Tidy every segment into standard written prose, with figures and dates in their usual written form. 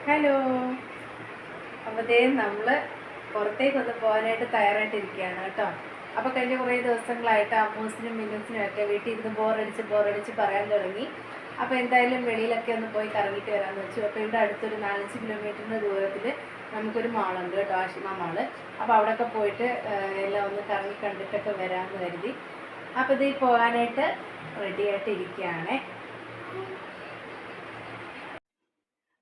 Hello. അപ്പോൾ നമ്മൾ പുറത്തേക്കൊന്ന് പോകാനായിട്ട് തയ്യാറായിട്ടിരിക്കുകയാണ് കേട്ടോ. അപ്പോൾ കഴിഞ്ഞ കുറേ ദിവസങ്ങളായിട്ട് അമ്മൂസിനും മിന്നൂസിനും ഒക്കെ വീട്ടിൽ ഇരുന്ന് ബോറടിച്ച് പറയാൻ തുടങ്ങി. അപ്പോൾ എന്തായാലും വെളിയിലൊക്കെ ഒന്ന് പോയി കറങ്ങിയിട്ട് വരാമെന്ന് വെച്ചു. അപ്പോൾ ഇവിടെ അടുത്തൊരു 4-5 കിലോമീറ്ററിൻ്റെ ദൂരത്തിൽ നമുക്കൊരു മാളുണ്ട് കേട്ടോ, ആഷിമ മാള്. അപ്പോൾ അവിടെയൊക്കെ പോയിട്ട് എല്ലാം ഒന്ന് കറങ്ങി കണ്ടിട്ടൊക്കെ വരാമെന്ന് കരുതി. അപ്പോൾ ഇത് പോകാനായിട്ട് റെഡിയായിട്ട് ഇരിക്കുകയാണേ.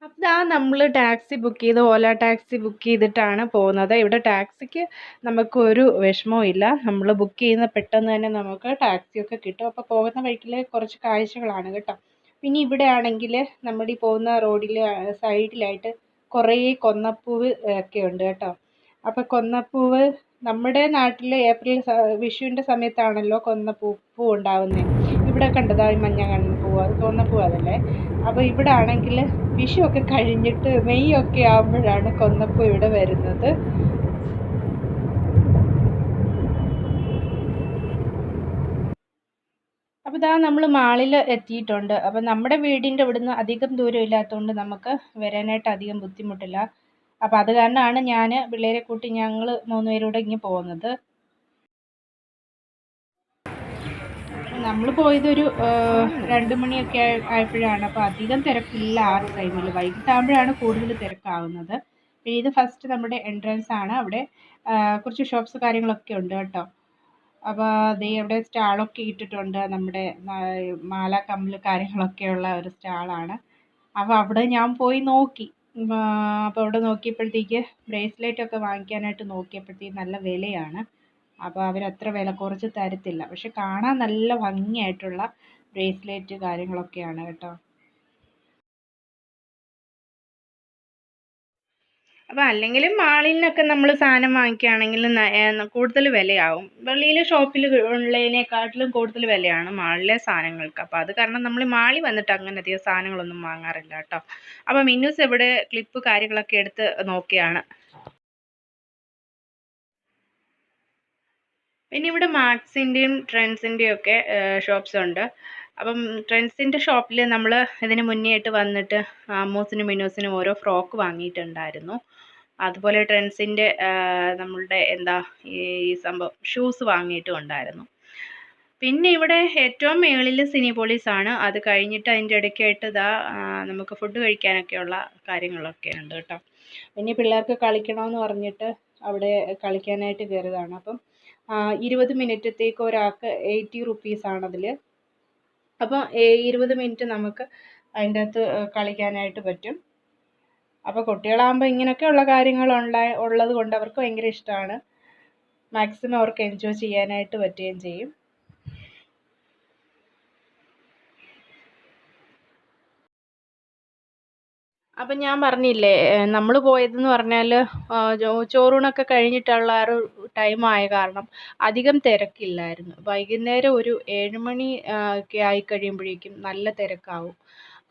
അപ്പോൾ നമ്മൾ ടാക്സി ബുക്ക് ചെയ്ത് ഓല ടാക്സി ബുക്ക് ചെയ്തിട്ടാണ് പോകുന്നത്. ഇവിടെ ടാക്സിക്ക് നമുക്കൊരു വിഷമവും ഇല്ല. നമ്മൾ ബുക്ക് ചെയ്യുന്ന പെട്ടെന്ന് തന്നെ നമുക്ക് ടാക്സിയൊക്കെ കിട്ടും. അപ്പോൾ പോകുന്ന വഴിക്കിൽ കുറച്ച് കാഴ്ചകളാണ് കേട്ടോ. പിന്നെ ഇവിടെ ആണെങ്കിൽ നമ്മുടെ ഈ പോകുന്ന റോഡിൽ സൈഡിലായിട്ട് കുറേ കൊന്നപ്പൂവ് ഒക്കെ ഉണ്ട് കേട്ടോ. അപ്പോൾ കൊന്നപ്പൂവ് നമ്മുടെ നാട്ടിൽ ഏപ്രിൽ വിഷുവിൻ്റെ സമയത്താണല്ലോ പൂ ഉണ്ടാവുന്നത്. ഇവിടെ കണ്ടതാണ് മഞ്ഞ പൂവ്, അത് കൊന്നപ്പൂ അതല്ലേ. അപ്പോൾ ഇവിടെ ആണെങ്കിൽ വിഷു ഒക്കെ കഴിഞ്ഞിട്ട് മെയ് ഒക്കെ ആകുമ്പോഴാണ് കൊന്നപ്പൂ ഇവിടെ വരുന്നത്. അപ്പോൾ ഇതാ നമ്മൾ മാളിൽ എത്തിയിട്ടുണ്ട്. അപ്പോൾ നമ്മുടെ വീടിൻ്റെ ഇവിടുന്ന് അധികം ദൂരം ഇല്ലാത്തതുകൊണ്ട് നമുക്ക് വരാനായിട്ട് അധികം ബുദ്ധിമുട്ടില്ല. അപ്പോൾ അത് കാരണമാണ് ഞാൻ പിള്ളേരെ കൂട്ടി ഞങ്ങൾ 3 പേരൂടെ ഇങ്ങനെ പോകുന്നത്. നമ്മൾ പോയതൊരു 2 മണിയൊക്കെ ആയപ്പോഴാണ്. അപ്പോൾ അധികം തിരക്കില്ല ആ ടൈമിൽ. വൈകിട്ടാകുമ്പോഴാണ് കൂടുതൽ തിരക്കാവുന്നത്. പിന്നെ ഇത് ഫസ്റ്റ് നമ്മുടെ എൻട്രൻസ് ആണ്. അവിടെ കുറച്ച് ഷോപ്സ് കാര്യങ്ങളൊക്കെ ഉണ്ട് കേട്ടോ. അപ്പോൾ ദേ അവിടെ സ്റ്റാളൊക്കെ ഇട്ടിട്ടുണ്ട്. നമ്മുടെ മാല കമ്മൽ കാര്യങ്ങളൊക്കെയുള്ള ഒരു സ്റ്റാളാണ്. അപ്പോൾ അവിടെ ഞാൻ പോയി നോക്കി. അപ്പോൾ അവിടെ നോക്കിയപ്പോഴത്തേക്ക് ബ്രേസ്ലെറ്റൊക്കെ വാങ്ങിക്കാനായിട്ട് നോക്കിയപ്പോഴത്തേക്ക് നല്ല വിലയാണ്. അപ്പോൾ അവരത്ര വില കുറച്ച് തരത്തില്ല. പക്ഷെ കാണാൻ നല്ല ഭംഗിയായിട്ടുള്ള ബ്രേസ്ലെറ്റ് കാര്യങ്ങളൊക്കെയാണ് കേട്ടോ. അപ്പോൾ അല്ലെങ്കിലും മാളിൽ നിന്നൊക്കെ നമ്മൾ സാധനം വാങ്ങിക്കുകയാണെങ്കിൽ കൂടുതൽ വിലയാവും. വെളിയിൽ ഷോപ്പിൽ ഉള്ളതിനേക്കാട്ടിലും കൂടുതൽ വിലയാണ് മാളിലെ സാധനങ്ങൾക്ക്. അപ്പോൾ അത് കാരണം നമ്മൾ മാളിൽ വന്നിട്ട് അങ്ങനെ അധികം സാധനങ്ങളൊന്നും വാങ്ങാറില്ല കേട്ടോ. അപ്പോൾ മിന്നൂസ് ഇവിടെ ക്ലിപ്പ് കാര്യങ്ങളൊക്കെ എടുത്ത് നോക്കിയാണ്. പിന്നെ ഇവിടെ മാക്സിൻ്റെയും ട്രെൻഡ്സിൻ്റെയും ഒക്കെ ഷോപ്സ് ഉണ്ട്. അപ്പം ട്രെൻഡ്സിൻ്റെ ഷോപ്പിൽ നമ്മൾ ഇതിന് മുന്നേ ആയിട്ട് വന്നിട്ട് അമ്മൂസിനും മിന്നൂസിനും ഓരോ ഫ്രോക്ക് വാങ്ങിയിട്ടുണ്ടായിരുന്നു. അതുപോലെ ട്രെൻഡ്സിൻ്റെ നമ്മളുടെ ഈ സംഭവം ഷൂസ് വാങ്ങിയിട്ടും ഉണ്ടായിരുന്നു. പിന്നെ ഇവിടെ ഏറ്റവും മുകളിൽ സിനിപോളിസാണ്. അത് കഴിഞ്ഞിട്ട് അതിൻ്റെ ഇടയ്ക്കായിട്ട് നമുക്ക് ഫുഡ് കഴിക്കാനൊക്കെയുള്ള കാര്യങ്ങളൊക്കെ ഉണ്ട് കേട്ടോ. പിന്നെ പിള്ളേർക്ക് കളിക്കണമെന്ന് പറഞ്ഞിട്ട് അവിടെ കളിക്കാനായിട്ട് കയറിയതാണ്. അപ്പം 20 മിനിറ്റത്തേക്ക് ഒരാൾക്ക് 80 റുപ്പീസാണ് അതിൽ. അപ്പോൾ 20 മിനിറ്റ് നമുക്ക് അതിൻ്റെ അകത്ത് കളിക്കാനായിട്ട് പറ്റും. അപ്പോൾ കുട്ടികളാകുമ്പോൾ ഇങ്ങനെയൊക്കെയുള്ള കാര്യങ്ങൾ ഉള്ളത് കൊണ്ട് അവർക്ക് ഭയങ്കര ഇഷ്ടമാണ്. മാക്സിമം അവർക്ക് എൻജോയ് ചെയ്യാനായിട്ട് പറ്റുകയും ചെയ്യും. അപ്പം ഞാൻ പറഞ്ഞില്ലേ, നമ്മൾ പോയതെന്ന് പറഞ്ഞാൽ ചോറൂണൊക്കെ കഴിഞ്ഞിട്ടുള്ള ആ ഒരു ടൈമായ കാരണം അധികം തിരക്കില്ലായിരുന്നു. വൈകുന്നേരം ഒരു 7 മണി ഒക്കെ ആയിക്കഴിയുമ്പോഴേക്കും നല്ല തിരക്കാവും.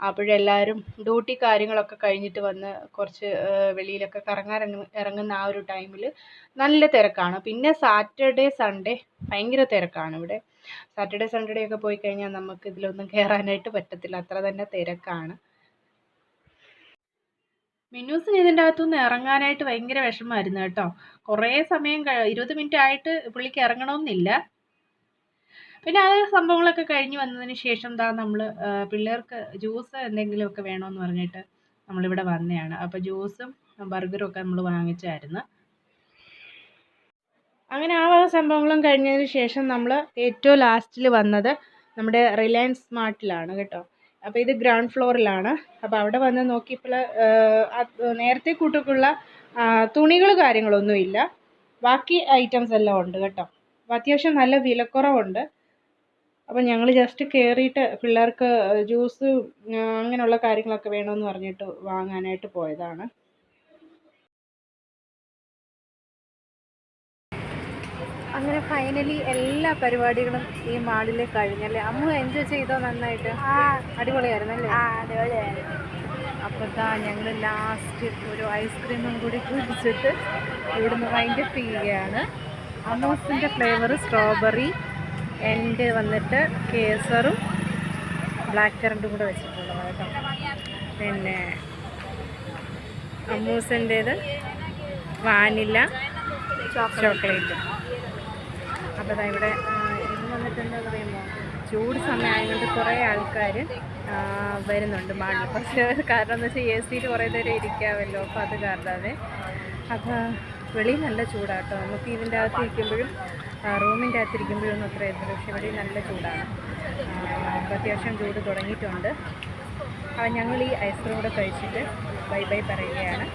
അപ്പോഴെല്ലാവരും ഡ്യൂട്ടി കാര്യങ്ങളൊക്കെ കഴിഞ്ഞിട്ട് വന്ന് കുറച്ച് വെളിയിലൊക്കെ കറങ്ങാൻ ഇറങ്ങുന്ന ആ ഒരു ടൈമിൽ നല്ല തിരക്കാണ്. പിന്നെ സാറ്റർഡേ സൺഡേ ഭയങ്കര തിരക്കാണ് ഇവിടെ. സാറ്റർഡേ സൺഡേ ഒക്കെ പോയി കഴിഞ്ഞാൽ നമുക്ക് ഇതിലൊന്നും കയറാനായിട്ട് പറ്റത്തില്ല, അത്ര തന്നെ തിരക്കാണ്. മിന്നൂസിന് ഇതിൻ്റെ അകത്തുനിന്ന് ഇറങ്ങാനായിട്ട് ഭയങ്കര വിഷമമായിരുന്നു കേട്ടോ. കുറേ സമയം 20 മിനിറ്റ് ആയിട്ട് പുള്ളിക്ക് ഇറങ്ങണമെന്നില്ല. പിന്നെ ആ സംഭവങ്ങളൊക്കെ കഴിഞ്ഞ് വന്നതിന് ശേഷം നമ്മൾ പിള്ളേർക്ക് ജ്യൂസ് എന്തെങ്കിലുമൊക്കെ വേണമെന്ന് പറഞ്ഞിട്ട് നമ്മളിവിടെ വന്നതാണ്. അപ്പോൾ ജ്യൂസും ബർഗറും ഒക്കെ നമ്മൾ വാങ്ങിച്ചായിരുന്നു. അങ്ങനെ ആ വക സംഭവങ്ങളും കഴിഞ്ഞതിന് ശേഷം നമ്മൾ ഏറ്റവും ലാസ്റ്റിൽ വന്നത് നമ്മുടെ റിലയൻസ് സ്മാർട്ടിലാണ് കേട്ടോ. അപ്പോൾ ഇത് ഗ്രൗണ്ട് ഫ്ലോറിലാണ്. അപ്പോൾ അവിടെ വന്ന് നോക്കിയപ്പോൾ നേരത്തെ കൂട്ടൊക്കെയുള്ള തുണികൾ കാര്യങ്ങളൊന്നുമില്ല. ബാക്കി ഐറ്റംസ് എല്ലാം ഉണ്ട് കേട്ടോ. അപ്പോൾ അത്യാവശ്യം നല്ല വിലക്കുറവുണ്ട്. അപ്പോൾ ഞങ്ങൾ ജസ്റ്റ് കയറിയിട്ട് പിള്ളേർക്ക് ജ്യൂസ് അങ്ങനെയുള്ള കാര്യങ്ങളൊക്കെ വേണമെന്ന് പറഞ്ഞിട്ട് വാങ്ങാനായിട്ട് പോയതാണ്. അങ്ങനെ ഫൈനലി എല്ലാ പരിപാടികളും ഈ മാളിൽ കഴിഞ്ഞല്ലേ. അമ്മ എൻജോയ് ചെയ്തോ നന്നായിട്ട്? അടിപൊളിയായിരുന്നല്ലേ? അടിപൊളിയായിരുന്നു. അപ്പോൾ ഞങ്ങൾ ലാസ്റ്റ് ഒരു ഐസ്ക്രീമും കൂടി കുടിച്ചിട്ട് ഇവിടുന്ന് വൈൻഡപ്പ് ചെയ്യുകയാണ്. അമോസിൻ്റെ ഫ്ലേവർ സ്ട്രോബെറി, എൻ്റെ വന്നിട്ട് കേസറും ബ്ലാക്ക് കറണ്ടും കൂടെ വെച്ചിട്ടുള്ളത് കേട്ടോ. പിന്നെ അമ്മൂസിൻ്റേത് വാനില ചോക്ലേറ്റ്. അപ്പോൾ അതാ ഇവിടെ ഇന്ന് വന്നിട്ട് എന്താ പറയുമ്പോൾ ചൂട് സമയമായതുകൊണ്ട് കുറേ ആൾക്കാർ വരുന്നുണ്ട് മാളിൽ. പക്ഷേ കാരണം എന്ന് വെച്ചാൽ എ സിയിൽ കുറേ നേരം ഇരിക്കാമല്ലോ, അപ്പോൾ അത് കാരണമാണ്. അപ്പോൾ വെളിയിൽ നല്ല ചൂടാട്ടോ. നമുക്ക് ഇതിൻ്റെ അകത്ത് ഇരിക്കുമ്പോഴും റൂമിൻ്റെ അകത്തിരിക്കുമ്പോഴൊന്നും അത്ര എത്തില്ല, പക്ഷേ വെളിയിൽ നല്ല ചൂടാണ്. അപ്പോൾ അത്യാവശ്യം ചൂട് തുടങ്ങിയിട്ടുണ്ട്. അപ്പോൾ ഞങ്ങൾ ഈ ഐസ്ക്രീം കൂടെ കഴിച്ചിട്ട് ബൈ ബൈ പറയുകയാണ്.